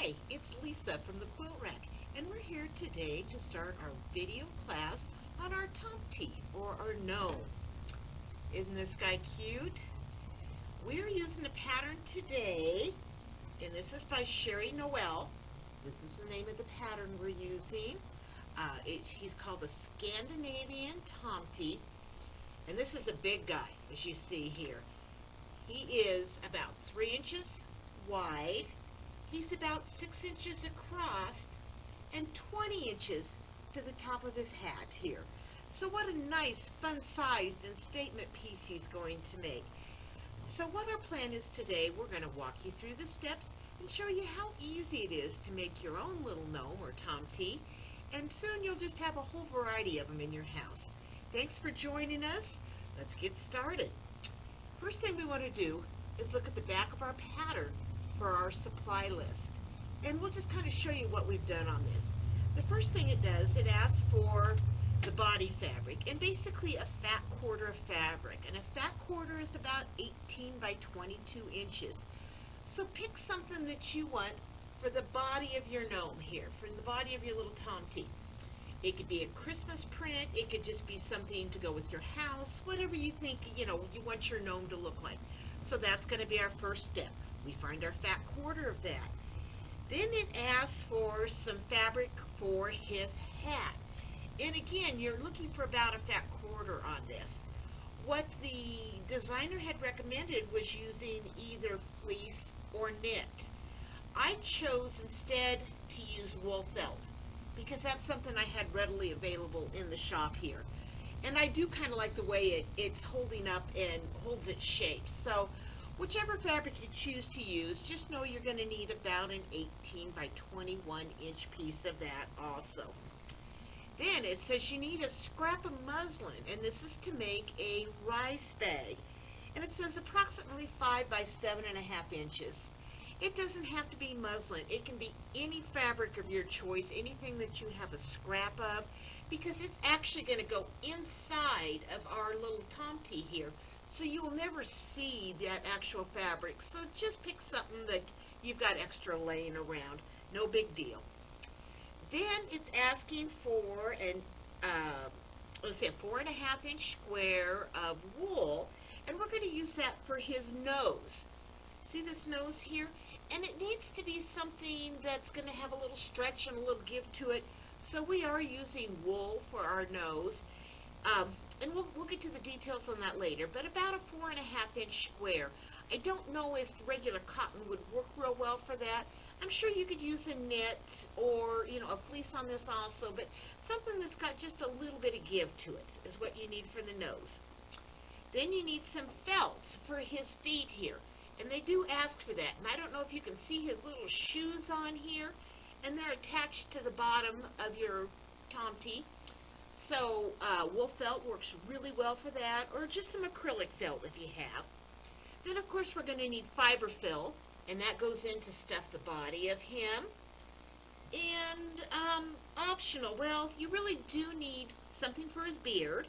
Hi, it's Lisa from the Quilt Rack, and we're here today to start our video class on our Tomte, or our gnome. Isn't this guy cute? We are using a pattern today, and this is by Sherry Noel. This is the name of the pattern we're using. He's called the Scandinavian Tomte, and this is a big guy, as you see here. He is about 3 inches wide. He's about 6 inches across and 20 inches to the top of his hat here. So what a nice, fun-sized and statement piece he's going to make. So what our plan is today, we're going to walk you through the steps and show you how easy it is to make your own little gnome or Tomte, and soon you'll just have a whole variety of them in your house. Thanks for joining us. Let's get started. First thing we want to do is look at the back of our pattern for our supply list. And we'll just kind of show you what we've done on this. The first thing it does, it asks for the body fabric and basically a fat quarter of fabric. And a fat quarter is about 18 by 22 inches. So pick something that you want for the body of your gnome here, for the body of your little Tomte. It could be a Christmas print, it could just be something to go with your house, whatever you think, you want your gnome to look like. So that's going to be our first step. We find our fat quarter of that. Then it asks for some fabric for his hat. And again, you're looking for about a fat quarter on this. What the designer had recommended was using either fleece or knit. I chose instead to use wool felt because that's something I had readily available in the shop here. And I do kind of like the way it's holding up and holds its shape. So whichever fabric you choose to use, just know you're going to need about an 18 by 21 inch piece of that also. Then it says you need a scrap of muslin, and this is to make a rice bag. And it says approximately 5 by 7.5 inches. It doesn't have to be muslin. It can be any fabric of your choice, anything that you have a scrap of, because it's actually going to go inside of our little Tomte here. So you will never see that actual fabric. So just pick something that you've got extra laying around. No big deal. Then it's asking for a 4.5 inch square of wool, and we're going to use that for his nose. See this nose here? And it needs to be something that's going to have a little stretch and a little give to it. So we are using wool for our nose. And we'll get to the details on that later, but about a 4.5 inch square. I don't know if regular cotton would work real well for that. I'm sure you could use a knit or, a fleece on this also, but something that's got just a little bit of give to it is what you need for the nose. Then you need some felt for his feet here, and they do ask for that. And I don't know if you can see his little shoes on here, and they're attached to the bottom of your Tomte. So wool felt works really well for that, or just some acrylic felt if you have. Then of course we're going to need fiber fill, and that goes in to stuff the body of him. And optional, well, you really do need something for his beard.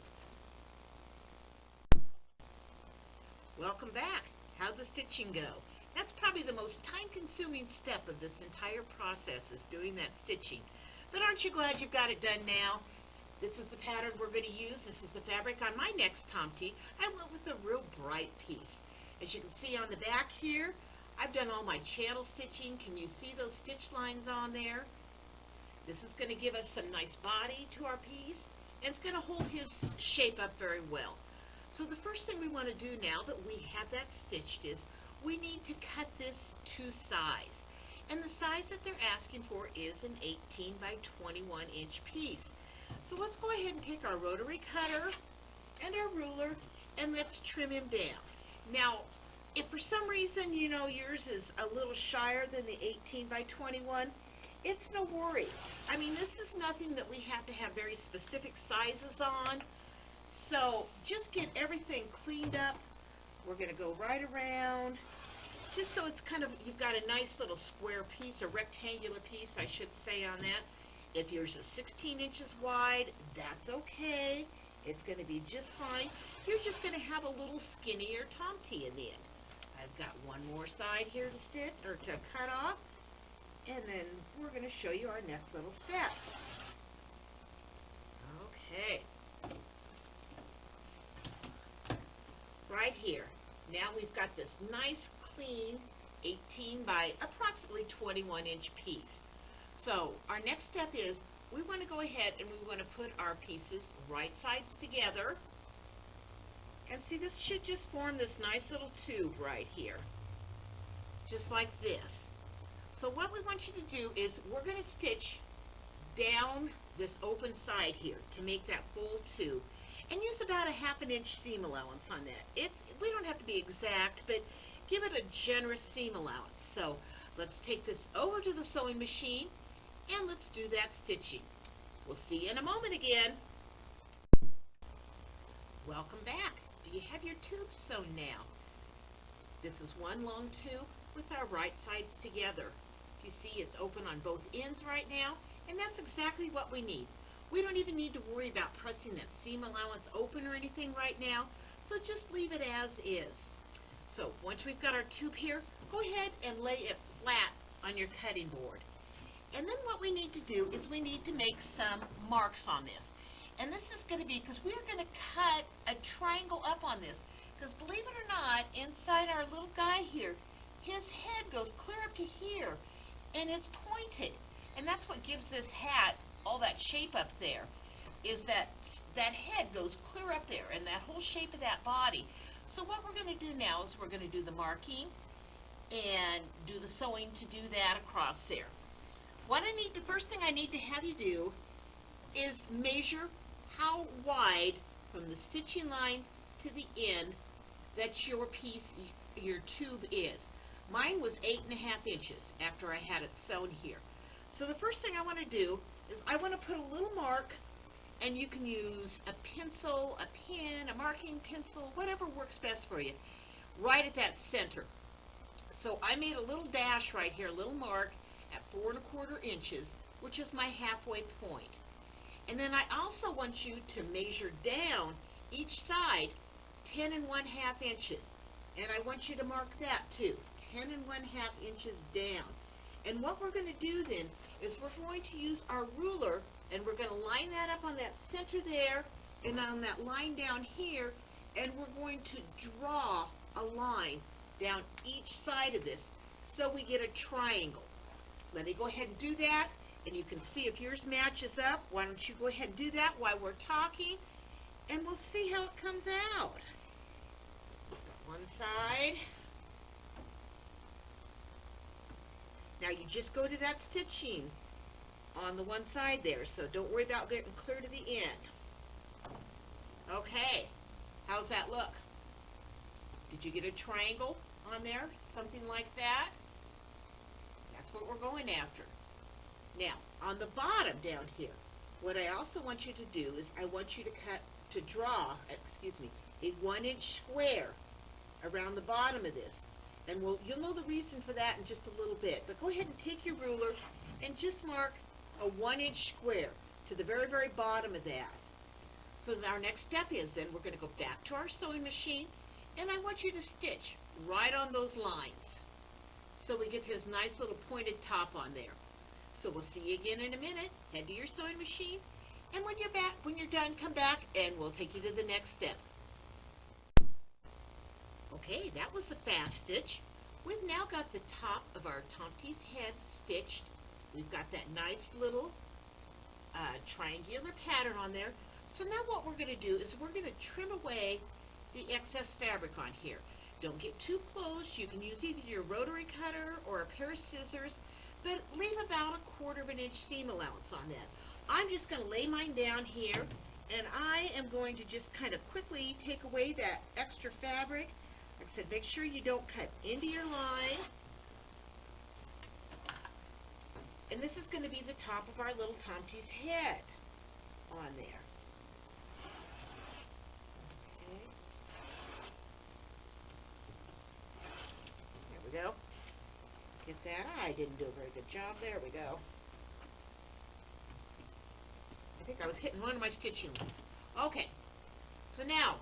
Welcome back. How'd the stitching go? That's probably the most time-consuming step of this entire process, is doing that stitching. But aren't you glad you've got it done now? This is the pattern we're going to use. This is the fabric on my next Tomte. I went with a real bright piece. As you can see on the back here, I've done all my channel stitching. Can you see those stitch lines on there? This is going to give us some nice body to our piece, and it's going to hold his shape up very well. So the first thing we want to do now that we have that stitched is we need to cut this to size. And the size that they're asking for is an 18 by 21 inch piece. So let's go ahead and take our rotary cutter and our ruler, and let's trim him down. Now, if for some reason, yours is a little shyer than the 18 by 21, it's no worry. I mean, this is nothing that we have to have very specific sizes on. So just get everything cleaned up. We're going to go right around, just so it's kind of, you've got a nice little square piece, a rectangular piece, I should say, on that. If yours is 16 inches wide, that's okay. It's going to be just fine. You're just going to have a little skinnier Tomte in the end. I've got one more side here to stitch or to cut off. And then we're going to show you our next little step. Okay. Right here. Now we've got this nice clean 18 by approximately 21 inch piece. So our next step is we want to go ahead and we want to put our pieces right sides together. And see, this should just form this nice little tube right here. Just like this. So what we want you to do is we're going to stitch down this open side here to make that full tube. And use about a 1/2 inch seam allowance on that. We don't have to be exact, but give it a generous seam allowance. So let's take this over to the sewing machine and let's do that stitching. We'll see you in a moment again. Welcome back. Do you have your tube sewn now? This is one long tube with our right sides together. You see it's open on both ends right now, and that's exactly what we need. We don't even need to worry about pressing that seam allowance open or anything right now, so just leave it as is. So once we've got our tube here, go ahead and lay it flat on your cutting board. And then what we need to do is we need to make some marks on this. And this is going to be, because we're going to cut a triangle up on this, because believe it or not, inside our little guy here, his head goes clear up to here, and it's pointed. And that's what gives this hat all that shape up there, is that head goes clear up there, and that whole shape of that body. So what we're going to do now is we're going to do the marking and do the sewing to do that across there. The first thing I need to have you do is measure how wide from the stitching line to the end that your tube is. Mine was 8.5 inches after I had it sewn here. So the first thing I want to do is I want to put a little mark, and you can use a pencil, a pen, a marking pencil, whatever works best for you, right at that center. So I made a little dash right here, a little mark at 4¼ inches, which is my halfway point. And then I also want you to measure down each side 10 1/2 inches. And I want you to mark that too, 10 1/2 inches down. And what we're going to do then is we're going to use our ruler, and we're going to line that up on that center there and on that line down here, and we're going to draw a line down each side of this so we get a triangle. Let me go ahead and do that, and you can see if yours matches up. Why don't you go ahead and do that while we're talking, and we'll see how it comes out. One side. Now you just go to that stitching on the one side there, so don't worry about getting clear to the end. Okay, how's that look? Did you get a triangle on there? Something like that? That's what we're going after. Now, on the bottom down here, what I also want you to do is I want you to draw a 1-inch square around the bottom of this. And you'll know the reason for that in just a little bit. But go ahead and take your ruler and just mark a 1-inch square to the very, very bottom of that. So our next step is then we're going to go back to our sewing machine, and I want you to stitch right on those lines. So we get this nice little pointed top on there. So we'll see you again in a minute. Head to your sewing machine, and when you're done, come back and we'll take you to the next step. Okay, that was a fast stitch. We've now got the top of our Tomte's head stitched. We've got that nice little triangular pattern on there. So now what we're going to do is we're going to trim away the excess fabric on here. Don't get too close. You can use either your rotary cutter or a pair of scissors, but leave about 1/4 inch seam allowance on that. I'm just going to lay mine down here, and I am going to just kind of quickly take away that extra fabric. Like I said, make sure you don't cut into your line. And this is going to be the top of our little Tomte's head on there. Okay. There we go. Get that. I didn't do a very good job. There we go. I think I was hitting one of my stitching lines. Okay. So now,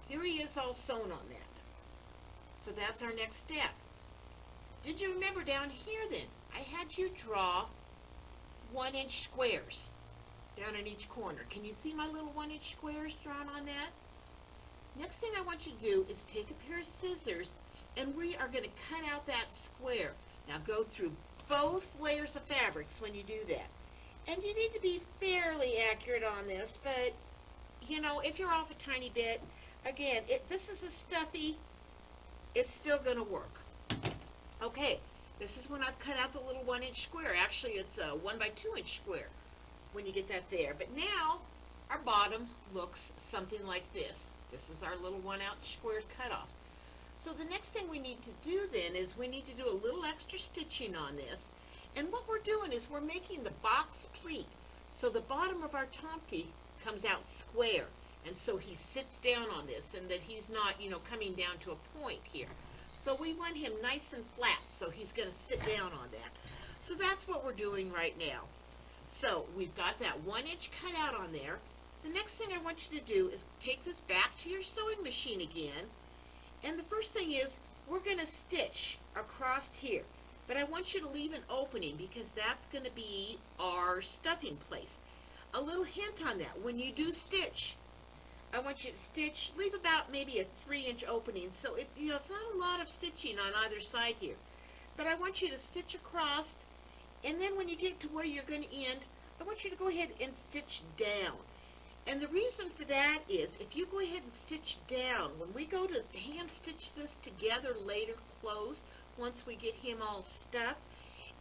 here he is all sewn on that. So that's our next step. Did you remember down here then? I had you draw 1-inch squares down in each corner. Can you see my little 1-inch squares drawn on that? Next thing I want you to do is take a pair of scissors, and we are going to cut out that square. Now go through both layers of fabrics when you do that. And you need to be fairly accurate on this, but you know, if you're off a tiny bit, again, this is a stuffy, it's still going to work. Okay, this is when I've cut out the little 1-inch square. Actually, it's a 1 by 2-inch square when you get that there. But now, our bottom looks something like this. This is our little 1-inch square cut off. So the next thing we need to do then is we need to do a little extra stitching on this. And what we're doing is we're making the box pleat. So the bottom of our Tomte comes out square. And so he sits down on this, and that he's not, you know, coming down to a point here. So we want him nice and flat, so he's going to sit down on that. So that's what we're doing right now. So we've got that 1-inch cut out on there. The next thing I want you to do is take this back to your sewing machine again. And the first thing is, we're going to stitch across here. But I want you to leave an opening because that's going to be our stuffing place. A little hint on that, when you do stitch, I want you to stitch, leave about maybe a 3-inch opening. So it's not a lot of stitching on either side here. But I want you to stitch across, and then when you get to where you're going to end, I want you to go ahead and stitch down. And the reason for that is, if you go ahead and stitch down, when we go to hand stitch this together later close, once we get him all stuffed,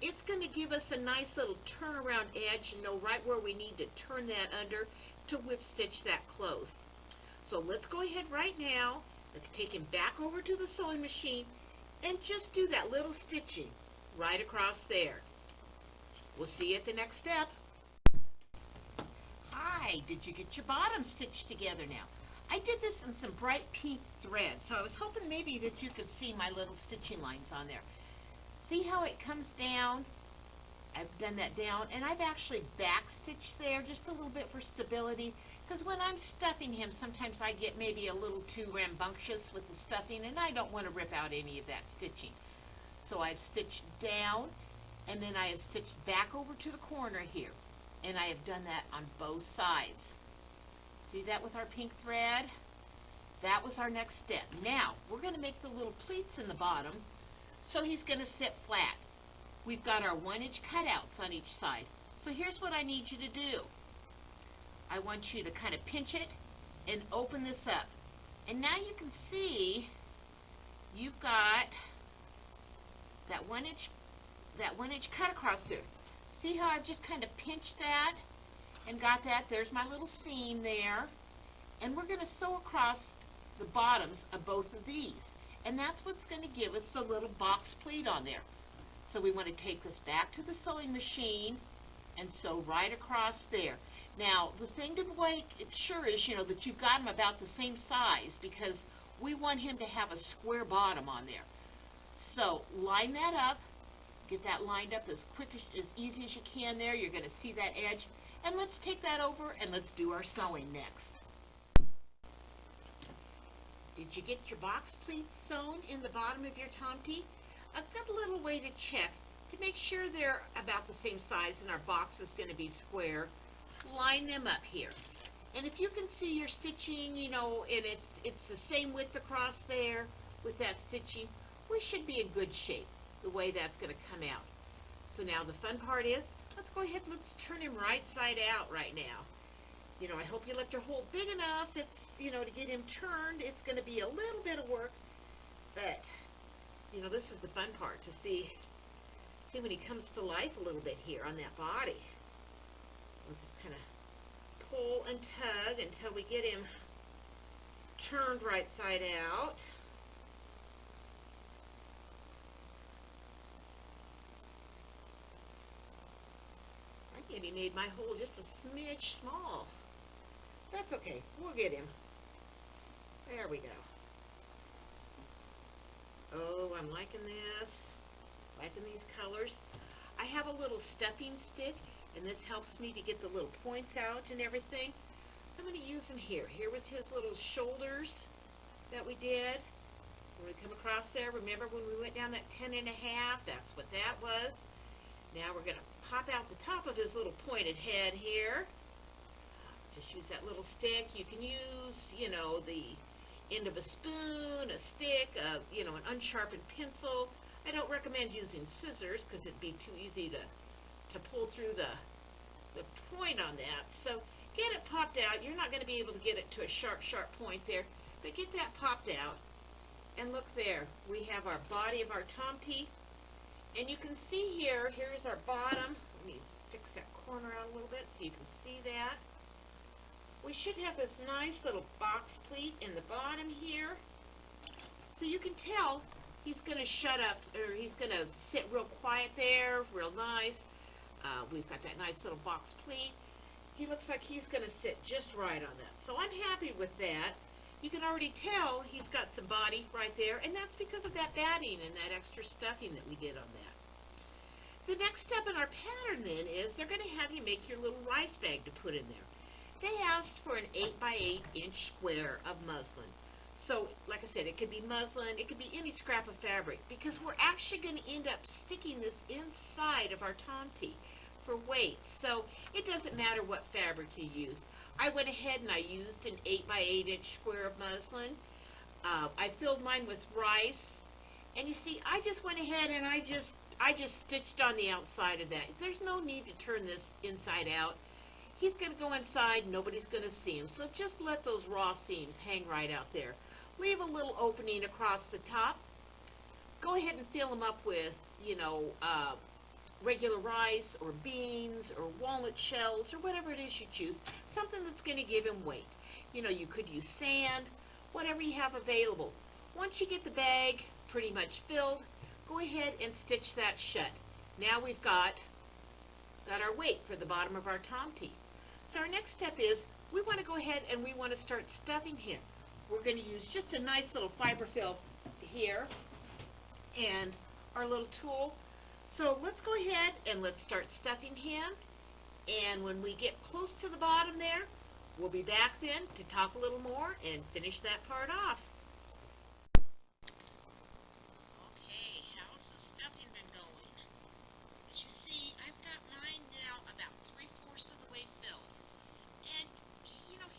it's going to give us a nice little turnaround edge and know right where we need to turn that under to whip stitch that close. So let's go ahead right now, let's take him back over to the sewing machine and just do that little stitching right across there. We'll see you at the next step. Hi, did you get your bottom stitched together now? I did this in some bright pink thread, so I was hoping maybe that you could see my little stitching lines on there. See how it comes down? I've done that down, and I've actually back stitched there just a little bit for stability, because when I'm stuffing him, sometimes I get maybe a little too rambunctious with the stuffing, and I don't want to rip out any of that stitching. So I've stitched down, and then I have stitched back over to the corner here, and I have done that on both sides. See that with our pink thread? That was our next step. Now, we're going to make the little pleats in the bottom, so he's going to sit flat. We've got our 1-inch cutouts on each side. So here's what I need you to do. I want you to kind of pinch it and open this up. And now you can see you've got that 1-inch cut across there. See how I've just kind of pinched that and got that? There's my little seam there. And we're going to sew across the bottoms of both of these. And that's what's going to give us the little box pleat on there. So we want to take this back to the sewing machine and sew right across there. Now, the thing to make sure is, that you've got them about the same size, because we want him to have a square bottom on there. So line that up, get that lined up as easy as you can there. You're going to see that edge. And let's take that over and let's do our sewing next. Did you get your box pleats sewn in the bottom of your Tomte? A good little way to check to make sure they're about the same size and our box is going to be square. Line them up here. And if you can see your stitching, and it's the same width across there with that stitching, we should be in good shape the way that's going to come out. So now the fun part is, let's go ahead and let's turn him right side out right now. I hope you left your hole big enough. It's, to get him turned, it's going to be a little bit of work, but, this is the fun part, to see when he comes to life a little bit here on that body. We'll just kind of pull and tug until we get him turned right side out. I maybe made my hole just a smidge small. That's okay. We'll get him. There we go. Oh, I'm liking this. Liking these colors. I have a little stuffing stick, and this helps me to get the little points out and everything. So I'm going to use them here. Here was his little shoulders that we did. When we come across there, remember when we went down that 10 and a half? That's what that was. Now we're going to pop out the top of his little pointed head here. Just use that little stick. You can use, the end of a spoon, a stick, an unsharpened pencil. I don't recommend using scissors because it'd be too easy to pull through the point on that. So get it popped out. You're not going to be able to get it to a sharp point there, but get that popped out. And look there, we have our body of our Tomte. And you can see here's our bottom. Let me fix that corner out a little bit so you can see that. We should have this nice little box pleat in the bottom here. So you can tell he's going to shut up, or he's going to sit real quiet there, real nice. We've got that nice little box pleat. He looks like he's going to sit just right on that. So I'm happy with that. You can already tell he's got some body right there, and that's because of that batting and that extra stuffing that we did on that. The next step in our pattern then is they're going to have you make your little rice bag to put in there. They asked for an 8 by 8 inch square of muslin. So, like I said, it could be muslin, it could be any scrap of fabric, because we're actually going to end up sticking this inside of our Tomte for weight. So, it doesn't matter what fabric you use. I went ahead and I used an 8 by 8 inch square of muslin. I filled mine with rice. And you see, I just went ahead and I just stitched on the outside of that. There's no need to turn this inside out. He's going to go inside, nobody's going to see him. So just let those raw seams hang right out there. Leave a little opening across the top. Go ahead and fill them up with, regular rice or beans or walnut shells or whatever it is you choose. Something that's going to give him weight. You could use sand, whatever you have available. Once you get the bag pretty much filled, go ahead and stitch that shut. Now we've got our weight for the bottom of our Tomte. So our next step is we want to go ahead and we want to start stuffing him. We're going to use just a nice little fiberfill here and our little tool. So let's go ahead and let's start stuffing him. And when we get close to the bottom there, we'll be back then to talk a little more and finish that part off. Okay, how's the stuffing been going? As you see, I've got mine now about 3/4 of the way filled. And,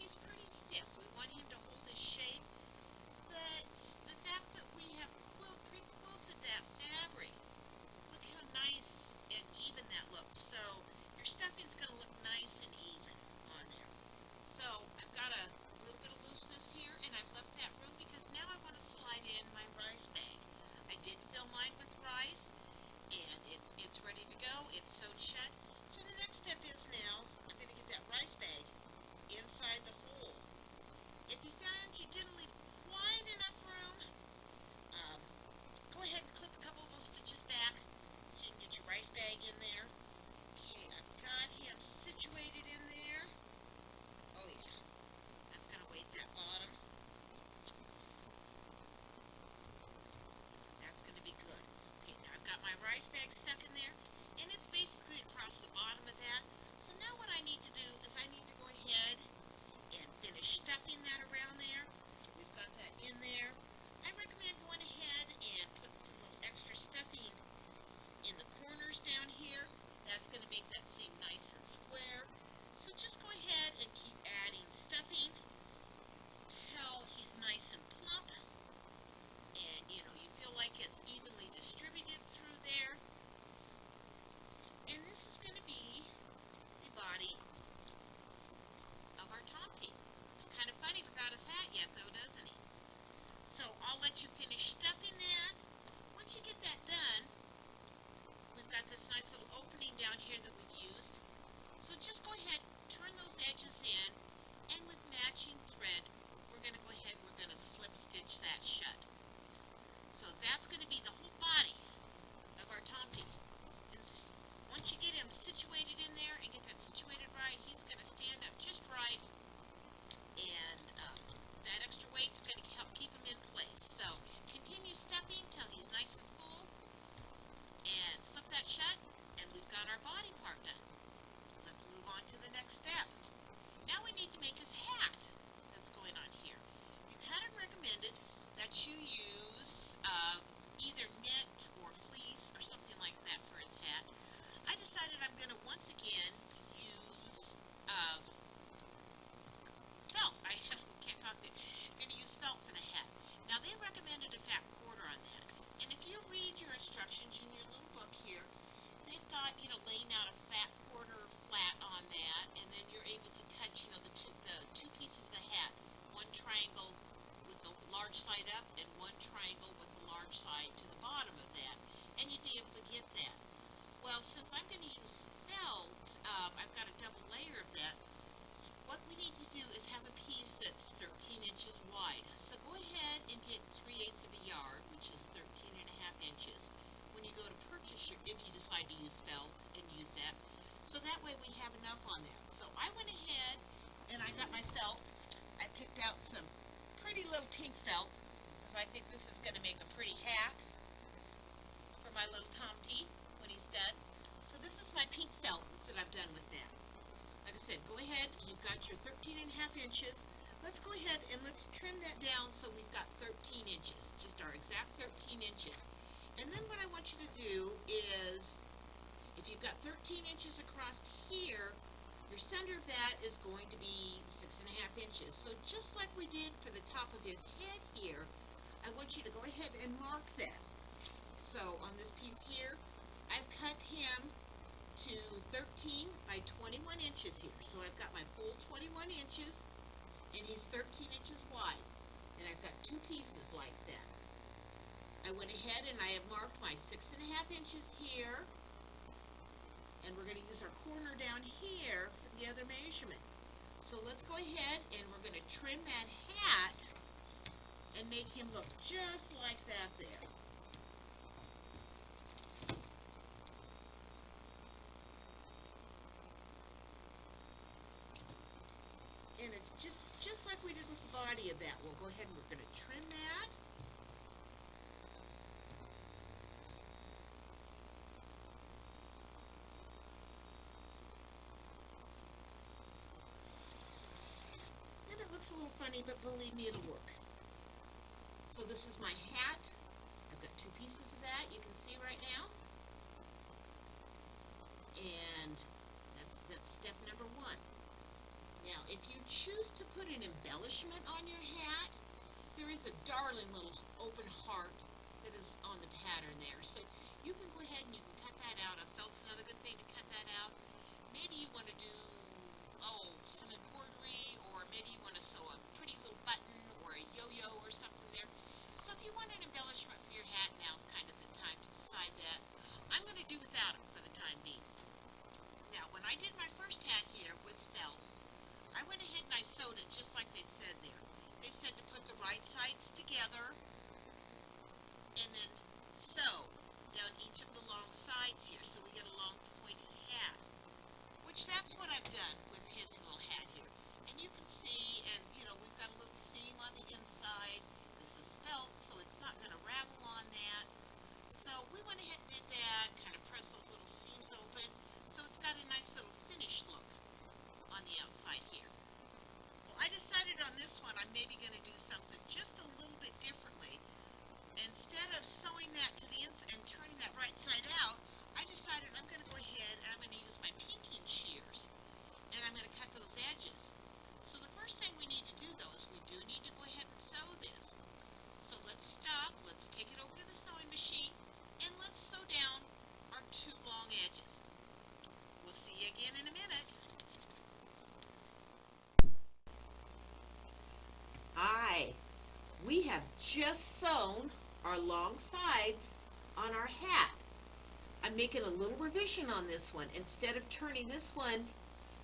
he's pretty stiff. We want him to hold his shape. But the fact that we have pre-quilted that fabric, look how nice and even that looks. So your stuffing's going to look nice and even on there. So I've got a little bit of looseness here, and I've left that room because now I want to slide in my rice bag. I did fill mine with rice, and it's ready to go. It's sewed shut. So the next step is now I'm going to get that rice bag inside the hole. If you found you didn't leave quite enough room, go ahead and clip a couple of those stitches back so you can get your rice bag in there. Okay, I've got him situated in there. Oh yeah, that's going to weight that bottom. That's going to be good. Okay, now I've got my rice bag stuck in there, and it's basically across the bottom of that. So now what I need to do is I need to go ahead and finish stuffing that around there. We've got that in there. I recommend going ahead and putting some little extra stuffing in the corners down here. That's going to make that seem nice and square. So just go ahead and keep adding stuffing till he's nice and plump. And, you feel like it's evenly distributed through there. And this is going to be the body of our Tomte. It's kind of funny without his hat yet, though, doesn't he? So I'll let you finish stuffing that. Once you get that done, we've got this nice little opening down here that we've used. So just go ahead, turn those edges in, and with matching thread, we're going to go ahead and we're going to slip stitch that shut. So that's going to be the whole body of our Tomte. And once you get him situated in there and get that situated right, he's going to stand up just right, and that extra weight is going to help keep him in place. So continue stuffing till he's nice and full, and slip that shut, and we've got our body part done. Let's move on to the next step. Now we need to make his hat that's going on here. The pattern recommended that you use either knit or fleece or something like that for his hat. I decide to use felt and use that. So that way we have enough on that. So I went ahead and I got my felt. I picked out some pretty little pink felt because I think this is going to make a pretty hat for my little Tomte when he's done. So this is my pink felt that I've done with that. Like I said, go ahead, you've got your 13.5 inches. Let's go ahead and let's trim that down so we've got 13 inches, just our exact 13 inches. And then what I want you to do is, if you've got 13 inches across here, your center of that is going to be 6.5 inches. So just like we did for the top of his head here, I want you to go ahead and mark that. So on this piece here, I've cut him to 13 by 21 inches here. So I've got my full 21 inches, and he's 13 inches wide. And I've got two pieces like that. I went ahead and I have marked my 6.5 inches here, and we're going to use our corner down here for the other measurement. So let's go ahead and we're going to trim that hat and make him look just like that there. And it's just like we did with the body of that. We'll go ahead and we're going to trim that. Looks a little funny, but believe me, it'll work. So this is my hat. I've got two pieces of that you can see right now. And that's step number one. Now, if you choose to put an embellishment on your hat, there is a darling little open heart that is on the pattern there. So you can go ahead and you can cut that out. I felt it's another good thing to cut that out. Maybe you want to do some embroidery, or maybe you want to sew a pretty little button or a yo-yo or something there. So if you want an embellishment for your hat, now's kind of the time to decide that. I'm going to do without them for the time being. Now, when I did my first hat here with felt, I went ahead and I sewed it just like they said there. They said to put the right sides together and then sew down each of the long sides here so we get a long pointy hat. Which that's what I've done with his little hat here. And you can see, and we've got a little seam on the inside. This is felt, so it's not going to ravel on that. So we went ahead and did that, kind of press those little seams open. So it's got a nice little finished look on the outside here. Well, I decided on this one I'm maybe going to do something just a little bit differently. Instead of sewing that to the inside and turning that right side out, I decided I'm going to go ahead and I'm going to use my pinking shears, and I'm going to cut those edges. So the first thing we need to do, though, is we do need to go ahead and sew this. So let's stop, let's take it over to the sewing machine, and let's sew down our two long edges. We'll see you again in a minute. We have just sewn our long sides on our hat. I'm making a little revision on this one. Instead of turning this one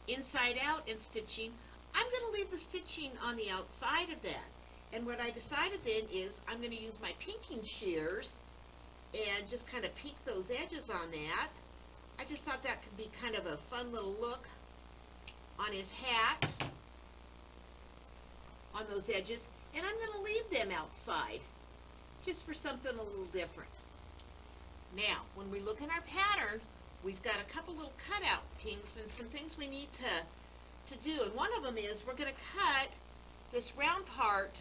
inside out and stitching, I'm going to leave the stitching on the outside of that. And what I decided then is I'm going to use my pinking shears and just kind of pink those edges on that. I just thought that could be kind of a fun little look on his hat, on those edges. And I'm going to leave them outside just for something a little different. Now, when we look in our pattern, we've got a couple little cutout pinks and some things we need to do. And one of them is we're going to cut this round part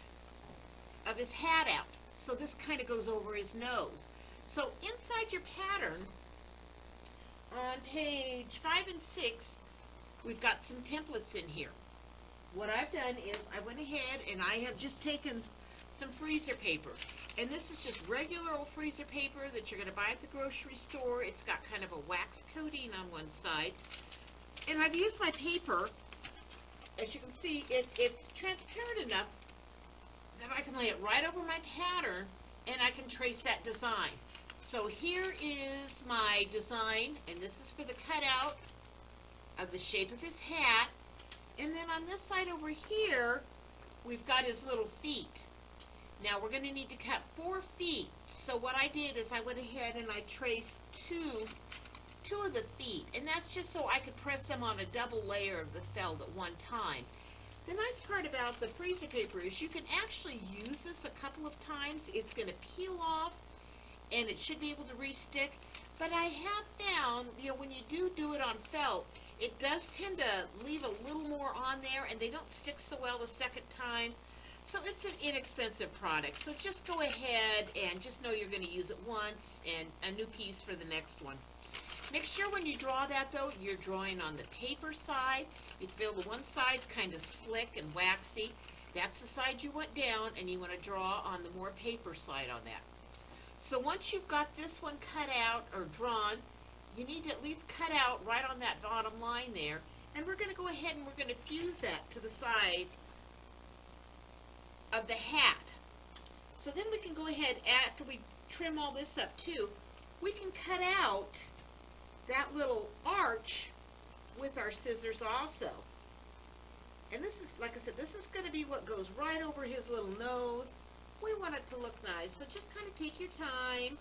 of his hat out. So this kind of goes over his nose. So inside your pattern, on page 5 and 6, we've got some templates in here. What I've done is I went ahead and I have just taken some freezer paper. And this is just regular old freezer paper that you're going to buy at the grocery store. It's got kind of a wax coating on one side. And I've used my paper. As you can see, it's transparent enough that I can lay it right over my pattern and I can trace that design. So here is my design, and this is for the cutout of the shape of his hat. And then on this side over here, we've got his little feet. Now we're going to need to cut 4 feet. So what I did is I went ahead and I traced 2 two of the feet, and that's just so I could press them on a double layer of the felt at one time. The nice part about the freezer paper is you can actually use this a couple of times. It's going to peel off, and it should be able to re-stick. But I have found, when you do it on felt, it does tend to leave a little more on there, and they don't stick so well the second time. So it's an inexpensive product. So just go ahead and just know you're going to use it once, and a new piece for the next one. Make sure when you draw that, though, you're drawing on the paper side. You feel the one side's kind of slick and waxy. That's the side you want down, and you want to draw on the more paper side on that. So once you've got this one cut out or drawn, you need to at least cut out right on that bottom line there. And we're going to go ahead and we're going to fuse that to the side of the hat. So then we can go ahead, after we trim all this up too, we can cut out that little arch with our scissors also. And this is, like I said, this is going to be what goes right over his little nose. We want it to look nice, so just kind of take your time,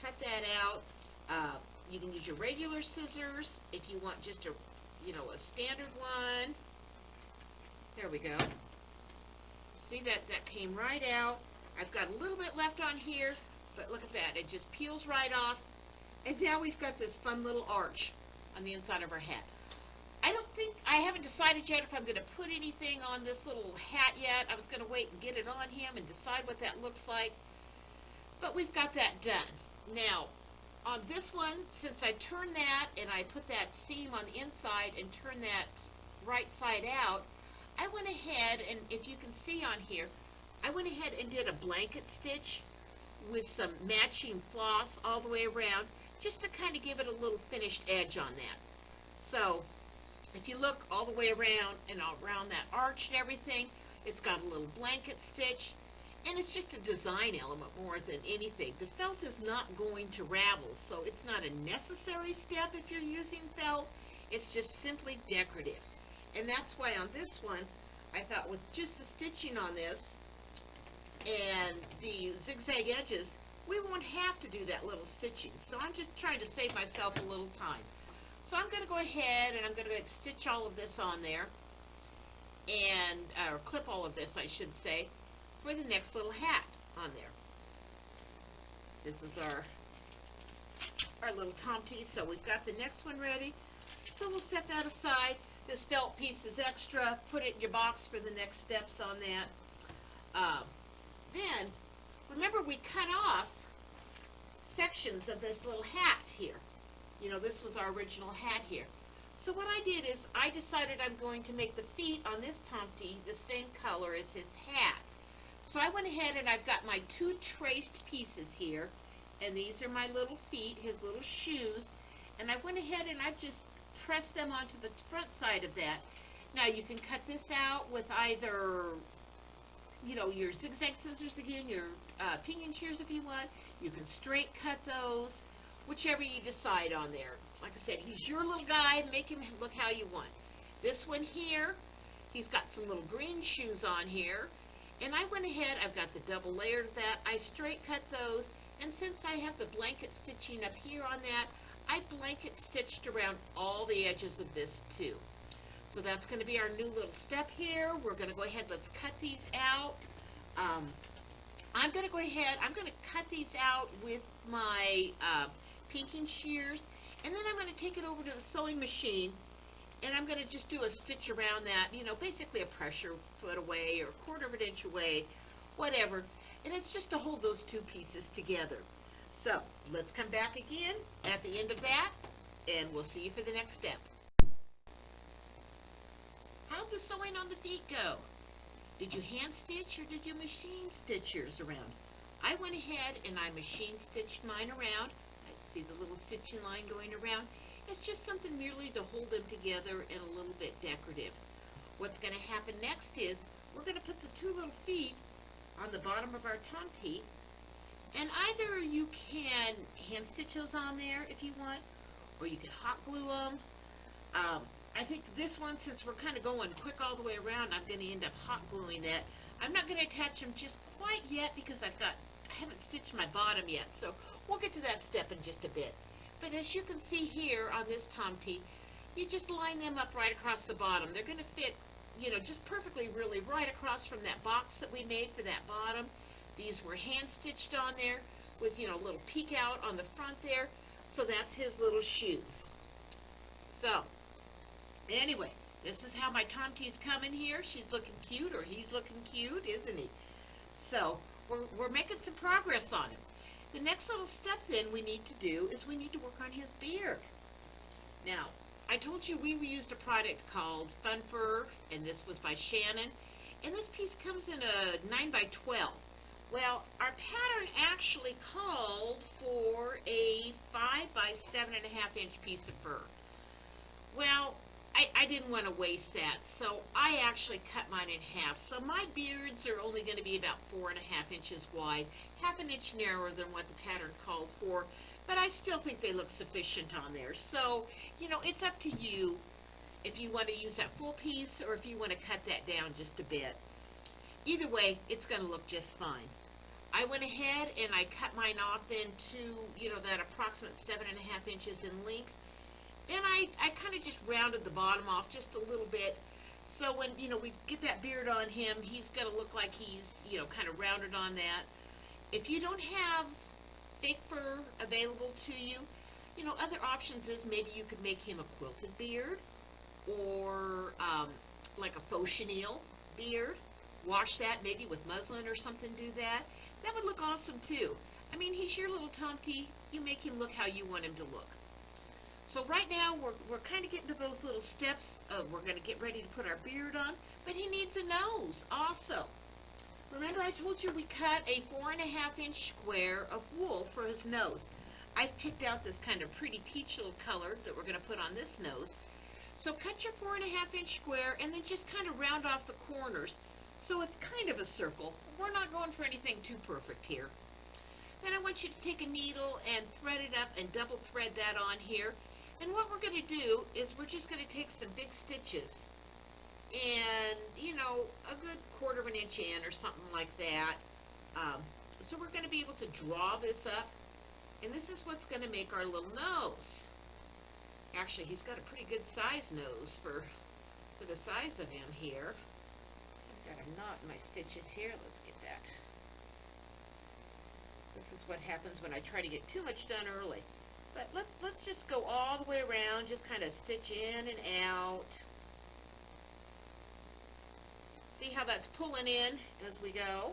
cut that out. You can use your regular scissors if you want just a standard one. There we go. See that came right out. I've got a little bit left on here, but look at that. It just peels right off. And now we've got this fun little arch on the inside of our hat. I haven't decided yet if I'm going to put anything on this little hat yet. I was going to wait and get it on him and decide what that looks like. But we've got that done. Now, on this one, since I turned that and I put that seam on the inside and turned that right side out, I went ahead, and if you can see on here, I went ahead and did a blanket stitch with some matching floss all the way around, just to kind of give it a little finished edge on that. So, if you look all the way around and around that arch and everything, it's got a little blanket stitch, and it's just a design element more than anything. The felt is not going to ravel, so it's not a necessary step if you're using felt. It's just simply decorative. And that's why on this one, I thought with just the stitching on this and the zigzag edges, we won't have to do that little stitching. So I'm just trying to save myself a little time. So I'm going to go ahead and I'm going to stitch all of this on there, and or clip all of this, I should say, for the next little hat on there. This is our little Tomte. So we've got the next one ready. So we'll set that aside. This felt piece is extra. Put it in your box for the next steps on that. Then, remember we cut off sections of this little hat here. This was our original hat here. So what I did is I decided I'm going to make the feet on this Tomte the same color as his hat. So I went ahead and I've got my two traced pieces here, and these are my little feet, his little shoes, and I went ahead and I just pressed them onto the front side of that. Now you can cut this out with either your zigzag scissors again, your pinion shears if you want. You can straight cut those, whichever you decide on there. Like I said, he's your little guy. Make him look how you want. This one here, he's got some little green shoes on here. And I went ahead, I've got the double layer of that. I straight cut those. And since I have the blanket stitching up here on that, I blanket stitched around all the edges of this too. So that's going to be our new little step here. We're going to go ahead, let's cut these out. I'm going to go ahead, I'm going to cut these out with my pinking shears, and then I'm going to take it over to the sewing machine, and I'm going to just do a stitch around that, basically a pressure foot away or a quarter of an inch away, whatever, and it's just to hold those two pieces together. So let's come back again at the end of that, and we'll see you for the next step. How'd the sewing on the feet go? Did you hand stitch or did you machine stitch yours around? I went ahead and I machine stitched mine around. I see the little stitching line going around. It's just something merely to hold them together and a little bit decorative. What's going to happen next is we're going to put the two little feet on the bottom of our Tomte, and either you can hand stitch those on there if you want, or you can hot glue them. I think this one, since we're kind of going quick all the way around, I'm going to end up hot gluing that. I'm not going to attach them just quite yet because I haven't stitched my bottom yet, so we'll get to that step in just a bit. But as you can see here on this Tomte, you just line them up right across the bottom. They're going to fit, just perfectly, really, right across from that box that we made for that bottom. These were hand stitched on there with, a little peek out on the front there. So that's his little shoes. So, anyway, this is how my Tomte's coming here. She's looking cute, or he's looking cute, isn't he? So, we're making some progress on him. The next little step then we need to do is we need to work on his beard. Now, I told you we used a product called Fun Fur, and this was by Shannon. And this piece comes in a 9 by 12. Well, our pattern actually called for a 5 by 7.5 inch piece of fur. Well, I didn't want to waste that, so I actually cut mine in half. So my beards are only going to be about 4.5 inches wide, half an inch narrower than what the pattern called for, but I still think they look sufficient on there. So, it's up to you if you want to use that full piece or if you want to cut that down just a bit. Either way, it's going to look just fine. I went ahead and I cut mine off then to, that approximate 7.5 inches in length. And I kind of just rounded the bottom off just a little bit. So when, we get that beard on him, he's going to look like he's, kind of rounded on that. If you don't have fake fur available to you, other options is maybe you could make him a quilted beard or like a faux chenille beard. Wash that maybe with muslin or something, do that. That would look awesome too. I mean, he's your little Tomte. You make him look how you want him to look. So right now, we're kind of getting to those little steps of we're going to get ready to put our beard on, but he needs a nose also. Remember I told you we cut a 4.5 inch square of wool for his nose. I've picked out this kind of pretty peach little color that we're going to put on this nose. So cut your 4.5 inch square and then just kind of round off the corners so it's kind of a circle. We're not going for anything too perfect here. Then I want you to take a needle and thread it up and double thread that on here. And what we're going to do is we're just going to take some big stitches and, a good 1/4 inch in or something like that. So we're going to be able to draw this up. And this is what's going to make our little nose. Actually, he's got a pretty good size nose for the size of him here. I've got a knot in my stitches here. Let's get that. This is what happens when I try to get too much done early. But let's just go all the way around, just kind of stitch in and out. See how that's pulling in as we go?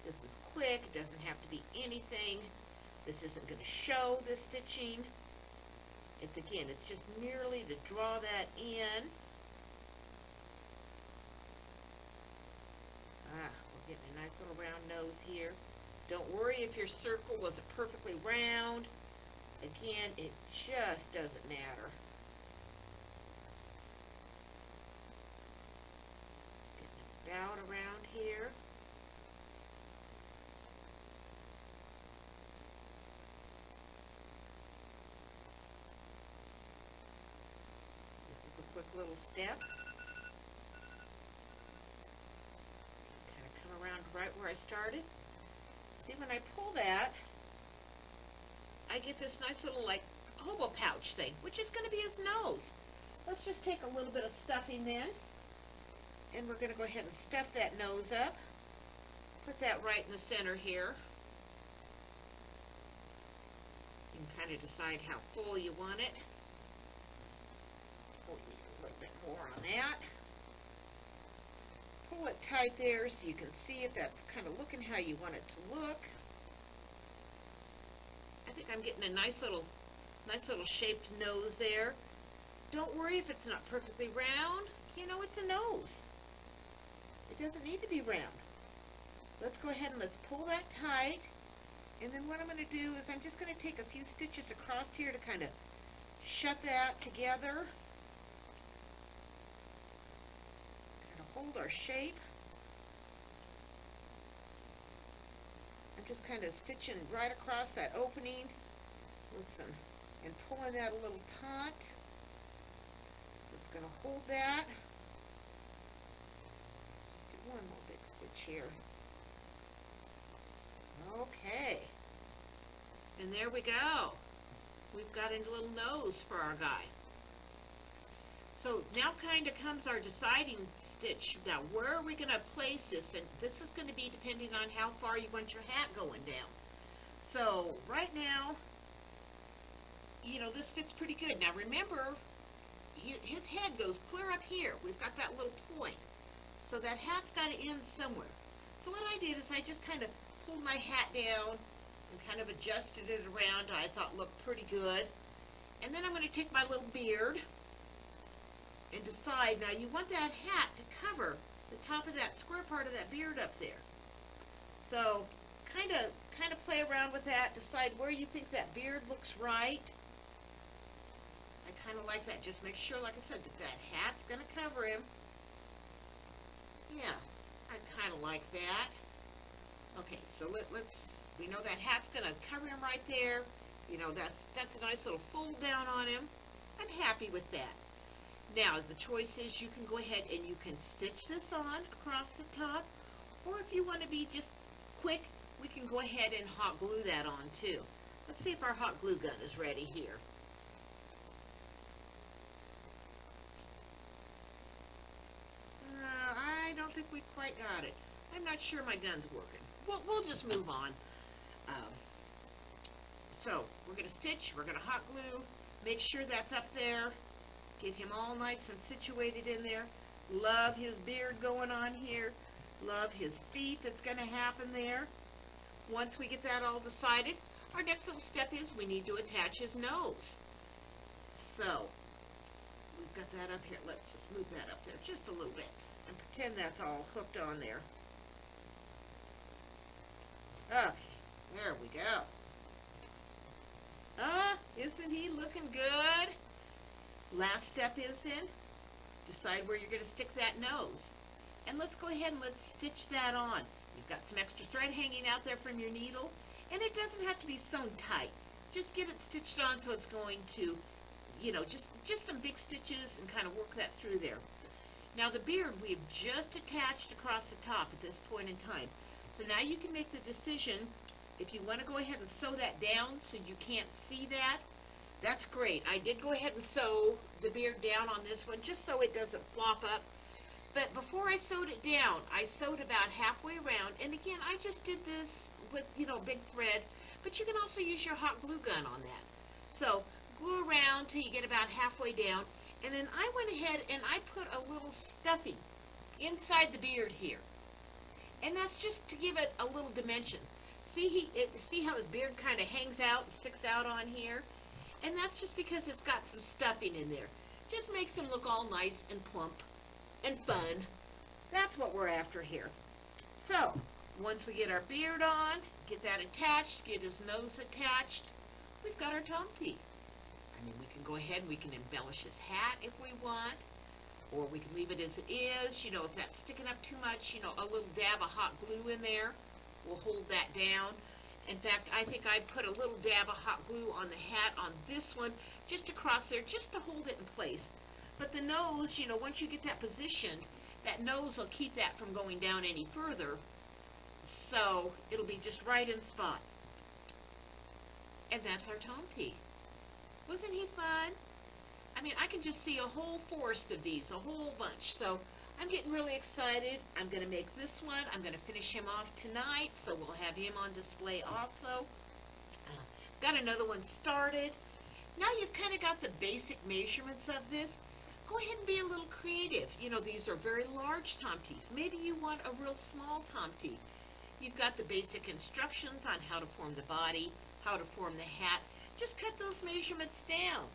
This is quick, it doesn't have to be anything. This isn't going to show the stitching. It's just merely to draw that in. We're getting a nice little round nose here. Don't worry if your circle wasn't perfectly round. Again, it just doesn't matter. Getting it about around here. This is a quick little step. Kind of come around right where I started. See, when I pull that, I get this nice little, like, hobo pouch thing, which is going to be his nose. Let's just take a little bit of stuffing then, and we're going to go ahead and stuff that nose up. Put that right in the center here. You can kind of decide how full you want it. Oh, you need a little bit more on that. Pull it tight there so you can see if that's kind of looking how you want it to look. I think I'm getting a nice little shaped nose there. Don't worry if it's not perfectly round. It's a nose. It doesn't need to be round. Let's go ahead and let's pull that tight. And then what I'm going to do is I'm just going to take a few stitches across here to kind of shut that together. Hold our shape. I'm just kind of stitching right across that opening with some, and pulling that a little taut. So it's going to hold that. Let's just do one more big stitch here. Okay. And there we go. We've got a little nose for our guy. So now kind of comes our deciding stitch. Now, where are we going to place this? And this is going to be depending on how far you want your hat going down. So right now, this fits pretty good. Now remember, his head goes clear up here. We've got that little point. So that hat's got to end somewhere. So what I did is I just kind of pulled my hat down and kind of adjusted it around. I thought looked pretty good. And then I'm going to take my little beard and decide. Now you want that hat to cover the top of that square part of that beard up there. So kind of play around with that. Decide where you think that beard looks right. I kind of like that. Just make sure, like I said, that hat's going to cover him. Yeah, I kind of like that. Okay, so we know that hat's going to cover him right there. That's a nice little fold down on him. I'm happy with that. Now, the choice is you can go ahead and you can stitch this on across the top, or if you want to be just quick, we can go ahead and hot glue that on too. Let's see if our hot glue gun is ready here. I don't think we quite got it. I'm not sure my gun's working. We'll just move on. So we're going to stitch, we're going to hot glue, make sure that's up there, get him all nice and situated in there. Love his beard going on here. Love his feet that's going to happen there. Once we get that all decided, our next little step is we need to attach his nose. So we've got that up here. Let's just move that up there just a little bit and pretend that's all hooked on there. Okay, there we go. Isn't he looking good? Last step is then, decide where you're going to stick that nose. And let's go ahead and let's stitch that on. You've got some extra thread hanging out there from your needle, and it doesn't have to be sewn tight. Just get it stitched on so it's going to, just some big stitches and kind of work that through there. Now the beard we've just attached across the top at this point in time. So now you can make the decision if you want to go ahead and sew that down so you can't see that. That's great. I did go ahead and sew the beard down on this one just so it doesn't flop up. But before I sewed it down, I sewed about halfway around. And again, I just did this with, big thread. But you can also use your hot glue gun on that. So glue around till you get about halfway down. And then I went ahead and I put a little stuffing inside the beard here. And that's just to give it a little dimension. See how his beard kind of hangs out and sticks out on here? And that's just because it's got some stuffing in there. Just makes him look all nice and plump and fun. That's what we're after here. So, once we get our beard on, get that attached, get his nose attached, we've got our Tomte. I mean, we can go ahead and we can embellish his hat if we want, or we can leave it as it is. If that's sticking up too much, a little dab of hot glue in there will hold that down. In fact, I think I put a little dab of hot glue on the hat on this one, just across there, just to hold it in place. But the nose, once you get that positioned, that nose will keep that from going down any further. So it'll be just right in spot. And that's our Tomte. Wasn't he fun? I mean, I can just see a whole forest of these, a whole bunch. So I'm getting really excited. I'm going to make this one. I'm going to finish him off tonight, so we'll have him on display also. Got another one started. Now you've kind of got the basic measurements of this. Go ahead and be a little creative. These are very large Tomtes. Maybe you want a real small Tomte. You've got the basic instructions on how to form the body, how to form the hat. Just cut those measurements down.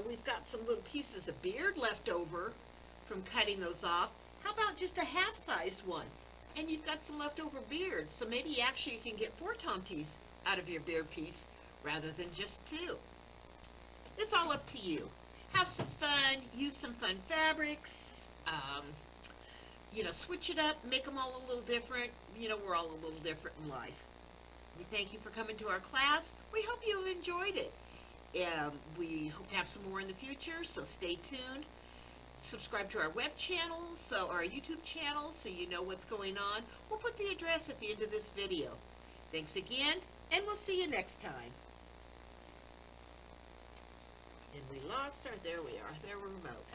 We've got some little pieces of beard left over from cutting those off. How about just a half-sized one? And you've got some leftover beard, so maybe actually you can get 4 Tomtes out of your beard piece rather than just 2. It's all up to you. Have some fun, use some fun fabrics, switch it up, make them all a little different. We're all a little different in life. We thank you for coming to our class. We hope you enjoyed it. We hope to have some more in the future, so stay tuned. Subscribe to our web channels, our YouTube channel, so you know what's going on. We'll put the address at the end of this video. Thanks again. And we'll see you next time. And we lost our, there we are, there we're remote.